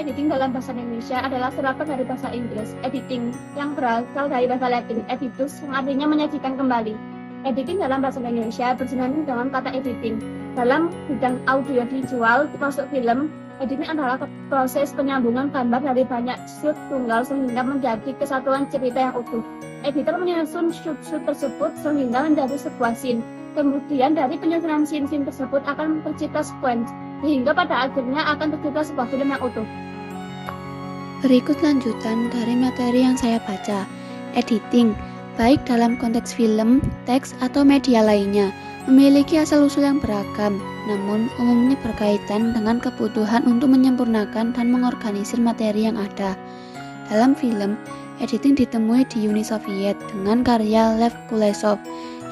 editing dalam bahasa Indonesia adalah serapan dari bahasa Inggris, editing, yang berasal dari bahasa Latin, editus, yang artinya menyajikan kembali. Editing dalam bahasa Indonesia bersinggungan dengan kata editing. Dalam bidang audiovisual, termasuk film, editing adalah proses penyambungan gambar dari banyak shoot tunggal sehingga menjadi kesatuan cerita yang utuh. Editor menyusun shoot-shoot tersebut sehingga menjadi sebuah scene. Kemudian dari penyusunan scene-scene tersebut akan tercipta sequence, sehingga pada akhirnya akan tercipta sebuah film yang utuh. Berikut lanjutan dari materi yang saya baca. Editing, baik dalam konteks film, teks, atau media lainnya, memiliki asal-usul yang beragam, namun umumnya berkaitan dengan kebutuhan untuk menyempurnakan dan mengorganisir materi yang ada. Dalam film, editing ditemui di Uni Soviet dengan karya Lev Kuleshov,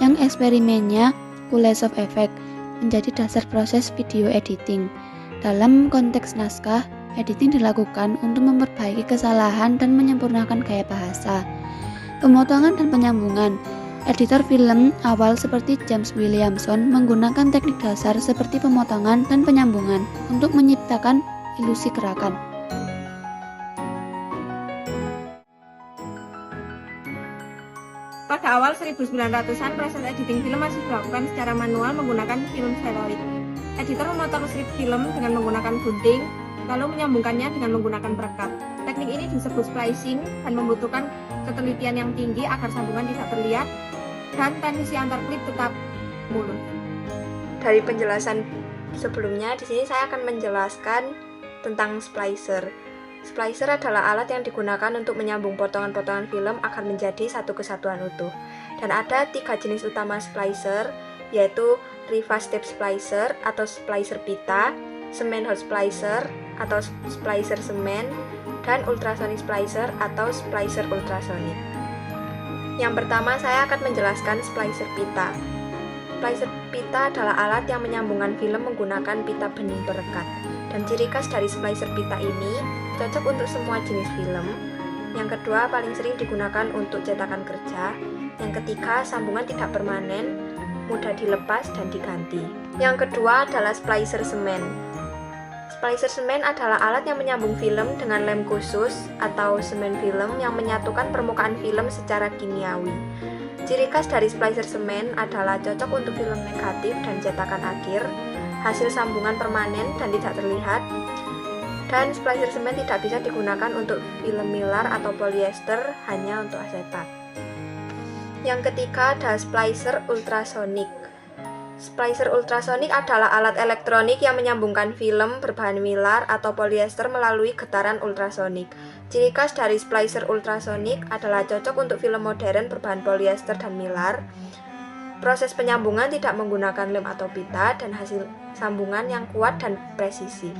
yang eksperimennya Kuleshov Effect menjadi dasar proses video editing. Dalam konteks naskah, editing dilakukan untuk memperbaiki kesalahan dan menyempurnakan gaya bahasa. Pemotongan dan penyambungan. Editor film awal seperti James Williamson menggunakan teknik dasar seperti pemotongan dan penyambungan untuk menciptakan ilusi gerakan. Pada awal 1900-an, proses editing film masih dilakukan secara manual menggunakan film steroid. Editor memotong strip film dengan menggunakan gunting, lalu menyambungkannya dengan menggunakan perekat. Teknik ini disebut splicing dan membutuhkan ketelitian yang tinggi agar sambungan tidak terlihat dan teknisi antar klip tetap mulus. Dari penjelasan sebelumnya, di sini saya akan menjelaskan tentang splicer. Splicer adalah alat yang digunakan untuk menyambung potongan-potongan film agar menjadi satu kesatuan utuh. Dan ada 3 jenis utama splicer, yaitu Riva Step Splicer atau splicer pita, Semen hot splicer atau splicer semen, dan ultrasonic splicer atau splicer ultrasonic. Yang pertama, saya akan menjelaskan splicer pita. Splicer pita adalah alat yang menyambungkan film menggunakan pita bening perekat. Dan ciri khas dari splicer pita ini cocok untuk semua jenis film. Yang kedua, paling sering digunakan untuk cetakan kerja. Yang ketiga, sambungan tidak permanen, mudah dilepas dan diganti. Yang kedua adalah splicer semen. Splicer semen adalah alat yang menyambung film dengan lem khusus atau semen film yang menyatukan permukaan film secara kimiawi. Ciri khas dari splicer semen adalah cocok untuk film negatif dan cetakan akhir, hasil sambungan permanen dan tidak terlihat, dan splicer semen tidak bisa digunakan untuk film mylar atau polyester, hanya untuk asetat. Yang ketiga adalah splicer ultrasonic. Splicer ultrasonic adalah alat elektronik yang menyambungkan film berbahan mylar atau polyester melalui getaran ultrasonik. Ciri khas dari splicer ultrasonic adalah cocok untuk film modern berbahan polyester dan mylar. Proses penyambungan tidak menggunakan lem atau pita dan hasil sambungan yang kuat dan presisi.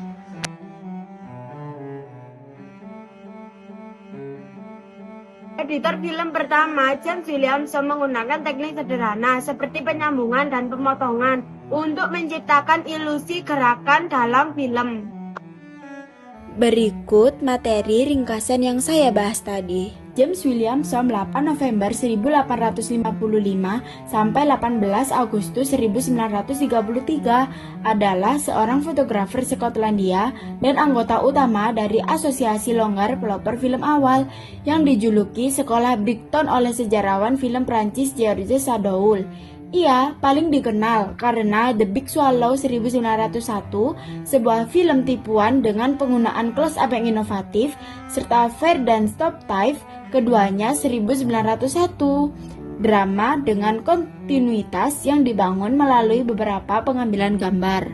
Editor film pertama, James Williamson, menggunakan teknik sederhana seperti penyambungan dan pemotongan untuk menciptakan ilusi gerakan dalam film. Berikut materi ringkasan yang saya bahas tadi. James Williamson 8 November 1855 sampai 18 Agustus 1933 adalah seorang fotografer Skotlandia dan anggota utama dari Asosiasi Longgar Pelopor Film Awal yang dijuluki Sekolah Brighton oleh sejarawan film Prancis Georges Sadoul. Ia paling dikenal karena The Big Swallow 1901, sebuah film tipuan dengan penggunaan close-up yang inovatif, serta Fair dan Stop Time, keduanya 1901. Drama dengan kontinuitas yang dibangun melalui beberapa pengambilan gambar.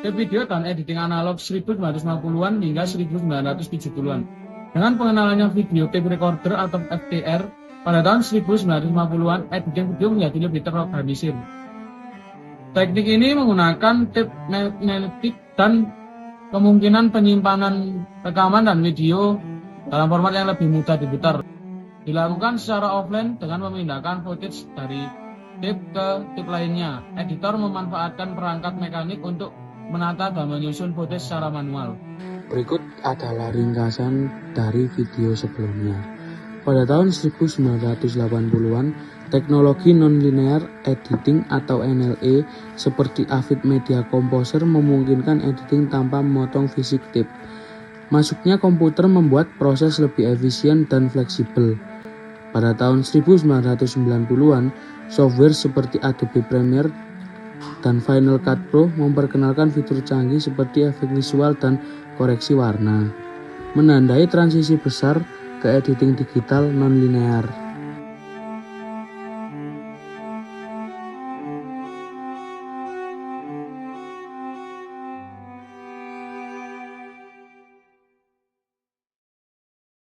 Video dan editing analog 1950-an hingga 1970-an. Dengan pengenalannya video tape recorder atau FTR pada tahun 1950-an, editing video menjadi lebih terorganisir. Teknik ini menggunakan tape magnetik dan kemungkinan penyimpanan rekaman dan video dalam format yang lebih mudah diputar. Dilakukan secara offline dengan memindahkan footage dari tape ke tape lainnya. Editor memanfaatkan perangkat mekanik untuk menata dan menyusun footage secara manual. Berikut adalah ringkasan dari video sebelumnya. Pada tahun 1980-an, Teknologi non-linear editing atau NLE seperti Avid Media Composer memungkinkan editing tanpa memotong fisik tape. Masuknya komputer membuat proses lebih efisien dan fleksibel. Pada tahun 1990-an, software seperti Adobe Premiere dan Final Cut Pro memperkenalkan fitur canggih seperti efek visual dan koreksi warna, menandai transisi besar ke editing digital non-linear.